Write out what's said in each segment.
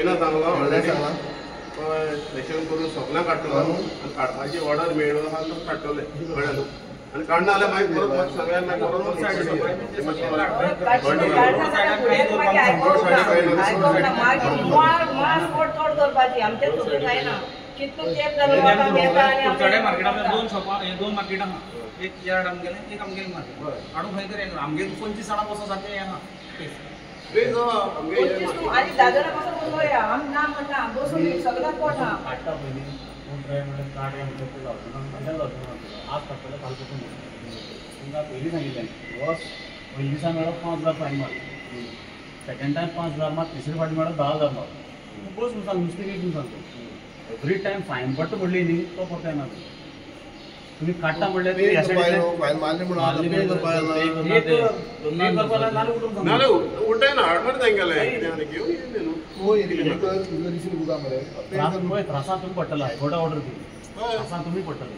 येना सांगला सेशन करून सगळ्यांक काडटलो आनी काडपाची ऑर्डर मेळ्ळो आहा तो काडटले कळ्ळें न्हू आनी काडना जाल्यार मागीर परत सगळ्यांक मागीर परत दोन मार्केटां एक यार्ड आमगेलें एक आमगेलें मार्केट हाडून खंय तरी आमगेर 25 जाणां बसो सारकें येना आणि दादरा कसं बोलूया आम ना म्हणना बसून सगळ्यात पोटा आठटा महिने कोण ट्राय म्हणल्यार कार्ड म्हणल्यार ते जावचो आज काडटले फाल पसून तुमकां पयलीं सांगिल्लें वॉस पयलीं दिसा मेळो 5000 फायन मार सेकंड टायम 5000 मार तिसरे फावटी मेळो 10000 मार बस म्हणून सांग नुस्तें विकून सांगतो एवरी टायम फायन पडटा म्हणली न्ही तो पडटा ना तुम्ही काडटा म्हणल्यार ह्या सायडीन फायन मारली म्हणून नाल्यार उलटाय ना हाडमट तांगेलें कित्याक घेवन येयले न्हू त्रासान तुमी पडटलो हायकोर्टा ऑर्डर दी त्रासान तुमी पडटले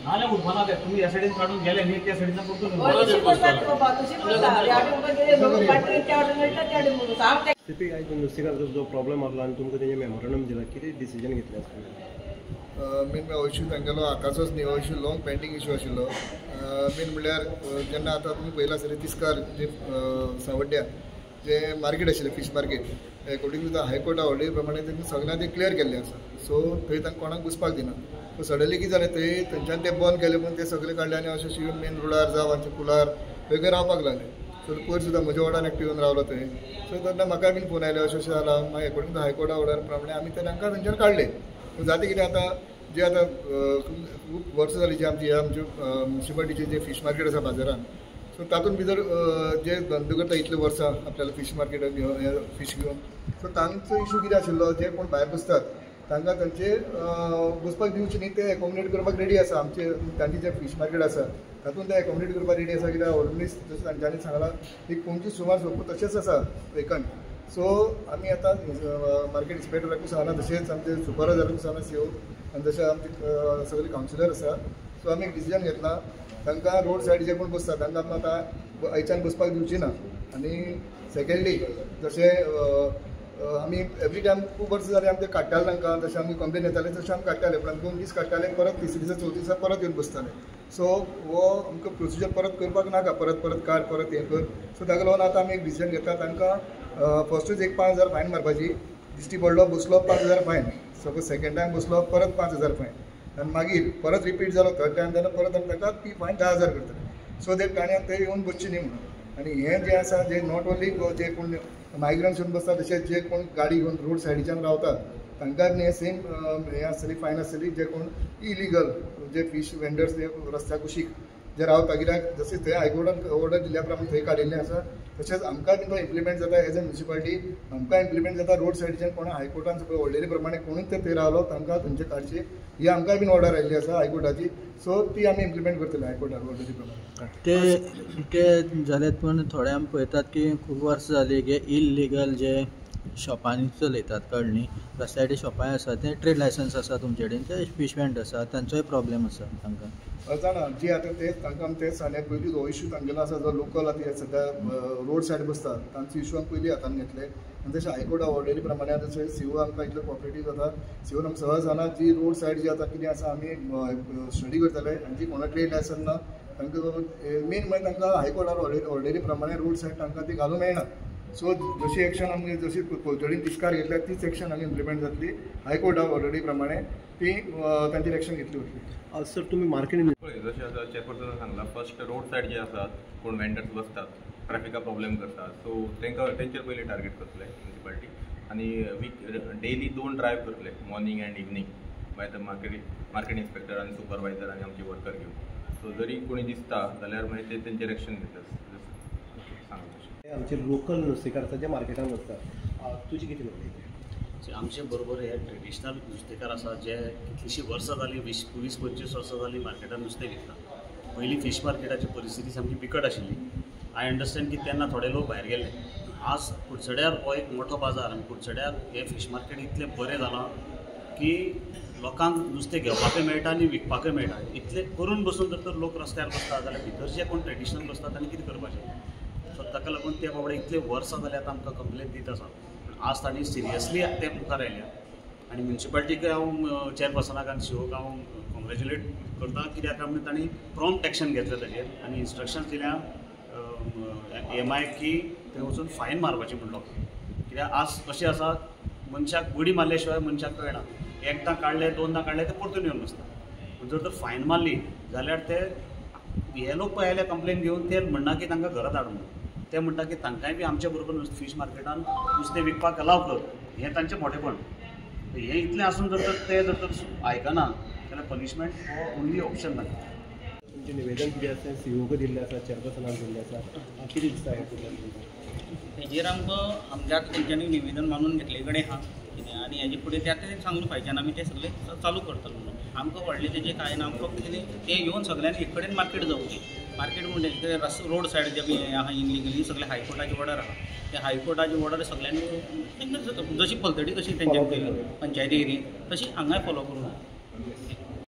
नाल्यार उठपाना ते तुमी ह्या सायडीन काडून गेले न्ही त्या सायडीन नुस्तेकार जो प्रॉब्लेम आसलो आनी तुमकां तेजें मेमोरंडम दिला कितें डिसिजन घेतलें मेन इश्यू तांगेलो आतांचोच न्ही हो इश्यू लॉंग पेंडींग इश्यू आशिल्लो मेन म्हणल्यार जेन्ना आतां तुमी पयला सर तिस्कार जे सावड्ड्या जे मार्केट आशिल्लें fish market according to the हायकोर्टा ऑर्डरी प्रमाणे तेंनी सगळ्यांक ते क्लियर केल्लें आसा सो थंय तांकां कोणाक घुसपाक दिना सो सडनली कितें जालें थंय थंयच्यान ते बंद केलें पूण ते सगळे काडले आनी अशें येवन मेन रोडार जावं आमच्या पुलार थंय रावपाक लागले सो पयर सुद्दां म्हज्या वार्डान एकटो येवन रावलो थंय सो तेन्ना म्हाका बीन फोन आयलो अशें जाला मागीर अकॉर्डिंग टू हायकोर्टा ऑर्डर प्रमाणे आमी ते तांकां थंयच्यान काडले पूण जाता कितें आतां जे आतां खूब वर्सां जालीं जे आमचे म्युनिसिपालिटीचे जे फीश मार्केट आसा बाजारान सो तातूंत भितर जे धंदो करता इतले वर्सां आपल्याला फीश मार्केटाक घेवन फीश घेवन सो तांचो इशू कितें आशिल्लो जे कोण भायर बसतात तांकां तांचे बसपाक दिवचे न्ही ते एकोमोडेट करपाक रेडी आसा आमचे तांचे जे फीश मार्केट आसा तातूंत ते एकोमोडेट करपाक रेडी आसा कित्याक ऑलरेडी जशें तांच्यांनी सांगलां एक 25 सुमार सोपूर तशेंच आसा वेकंट सो आमी आतां मार्केट इन्स्पेक्टराकूय सांगला तशेंच आमचे सुपरवायझराकूय सांगला सीओ आनी तशें आमचे सगळे कावन्सिलर आसा सो आमी एक डिसिजन घेतला तांकां रोड सायड जे कोण बसता तांकां आतां आयच्यान बसपाक दिवची ना आनी सेकेंडली जशें आमी एवरी टायम खूब वर्सां जालीं आमी ते काडटाले तांकां तशें आमी कंप्लेन येताले तशें आमी काडटाले पण 2 दीस काडटाले परत तिसरे दिसा चवथी दिसा परत येवन बसताले सो हो आमकां प्रोसिजर परत करपाक नाका परत काड परत हें कर सो ताका लागून आतां आमी एक डिसिजन घेता तांकां फस्टूच एक 5000 फायन मारपाची दिश्टी पडलो बसलो 5000 फायन सपोज सेकेंड टायम बसलो परत 5000 फायन आनी मागीर परत रिपीट जालो थर्ड टायम तेन्ना परत आमी ताका ती फायन 10000 करतले सो दॅट ताणें ते येवन बसची न्ही म्हणून आनी हें जें आसा जें नॉट ओन्ली जे कोण मायग्रंट्स येवन बसता तशेंच जे कोण गाडी घेवन रोड सायडीच्यान रावतात तांकां हें सेम हें आसतली फायन आसतली जे कोण इलिगल जे फीश वेंडर्स जे रस्त्या कुशीक जे रावता कित्याक जशें थंय हायकोर्टान ऑर्डर दिल्या प्रमाणे थंय काडिल्लें आसा तशेंच आमकां बी तो इम्प्लिमेंट जाता एज अ म्युनिसिपालिटी आमकां इम्प्लिमेंट जाता रोड सायडीच्यान कोणा हायकोर्टान सगळें ऑर्डरी प्रमाणे कोणूच ते थंय रावलो तांकां थंयचे काडची ही आमकां बीन ऑर्डर आयिल्ली आसा हायकोर्टाची सो ती आमी इम्प्लिमेंट करतले हायकोर्टान ऑर्डरी प्रमाणे ते जाल्यात पूण थोडे आमी पळयतात की खूब वर्सां जालीं की इल्लिगल जे शॉपांनी चलयतात कळ्ळी रस्त्याचे शॉपां आसा ते ट्रेड लायसन्स आसा तुमचे कडेन ते फीश वेंट आसा तांचोय प्रॉब्लेम आसा तांकां जाणा जी आतां तेच तांकां आमी तेच सांगले पयलीं हो इश्यू तांगेलो आसा जो लोकल आतां सद्या रोड सायड बसतात तांचो इश्यू आमी पयलीं हातान घेतले आनी तशें हायकोर्टा ऑर्डरी प्रमाणे आतां थंय सीओ आमकां इतलो कॉपरेटीव जाता सीओन आमकां सहज जाणा जी रोड सायड जी आतां कितें आसा आमी स्टडी करतले आनी जी कोणा ट्रेड लायसन ना तांकां मेन म्हणजे तांकां हायकोर्टार ऑर्डरी प्रमाणे रोड सायड तांकां ती घालूंक मेळना सो जशी एक्शन आमी जशी कोर्टडीन तिस्कार घेतल्या तीच एक्शन आमी इम्प्लिमेंट जातली हायकोर्टा ऑर्डरी प्रमाणे ती तांचेर एक्शन घेतली वतली सर तुमी मार्केट जशें आतां चॅरपर्सनान सांगलां फर्स्ट रोड सायड जे आसात कोण वेंडर्स बसतात ट्रॅफिका प्रॉब्लेम करतात सो तांकां तेंचेर पयलीं टार्गेट करतले म्युनिसिपालिटी आनी डेली 2 ड्रायव्ह करतले मॉर्निंग एंड इवनिंग मागीर मार्केट इन्स्पेक्टर आनी सुपरवायझर आनी आमचे वर्कर घेवन सो जरी कोणी दिसता जाल्यार मागीर ते तेंचेर एक्शन घेतात आमचे लोकल नुस्तेकार जे मार्केटान वतात तुजी कितें म्हणटा आमचे बरोबर हे ट्रेडिशनल नुस्तेकार आसा जे कितलींशीं वर्सां जालीं 20-25 वर्सां जालीं मार्केटान नुस्तें विकता पयलीं फीश मार्केटाची परिस्थिती सामकी बिकट आशिल्ली आय अंडरस्टँड की तेन्ना थोडे लोक भायर गेले आज कुडचड्यार हो एक मोठो बाजार आनी कुडचड्यार हे फीश मार्केट इतलें बरें जालां की लोकांक नुस्तें घेवपाकूय मेळटा आनी विकपाकूय मेळटा. इतले करून बसून जर तर लोक रस्त्यार बसता जाल्यार भितर जे कोण ट्रेडिशनल बसता तांणी कितें करपाचें. सो ताका लागून ते बाबडे इतले वर्सां जाल्यात आमकां कंप्लेन दीत आसा. आज तांणी सिरियसली ते मुखार आयल्या आनी म्युन्सिपाल्टीक हांव चॅरपर्सनाक आनी सीओक हांव कॉंग्रेच्युलेट करता, कित्याक काय म्हणून तांणी प्रॉम्प्ट एक्शन घेतलें ताजेर आनी इन्स्ट्रक्शन्स दिल्या EMI की थंय वचून फायन मारपाची म्हणलो. कित्याक आज अशें आसा मनशाक बडी मारले शिवाय मनशाक कळना. एकदां काडले दोनदां काडले ते परतून येवन बसता. पूण जर तर फायन मारली जाल्यार ते हे लोक पळय आयले कंप्लेन घेवन ते म्हणना की तांकां घरांत हाड म्हणून. ते म्हणटा की तांकांय बी आमचे बरोबर फीश मार्केटान नुस्तें विकपाक अलाव कर. हें तांचें मोठेपण. हें इतलें आसून जर तर ते जर तर आयकना जाल्यार पनिशमेंट हो ओन्ली ऑप्शन ना. तुमचें निवेदन कितें आसा सीओक दिल्लें आसा, चॅरपर्सनाक दिल्लें आसा, कितें दिसता हेजेर आमच्या तेंच्यांनी निवेदन मानून घेतले कडेन आहा आनी हेजे फुडें ते आतां सांगून फायच्यान आमी ते सगळे चालू करतलो म्हणून. आमकां व्हडलें तेजें कांय ना. आमकां फक्त कितें ते येवन सगळ्यांनी एक कडेन मार्केट जावची. मार्केट म्हणजे रोड सायड जे बी आहा इनलिगली सगळे हायकोर्टाची ऑर्डर आहा. ते हायकोर्टाची ऑर्डर सगळ्यांनी जशी पलतडी कशी तेंच्यांनी केली पंचायती एरियेक तशी हांगाय फॉलो करूं.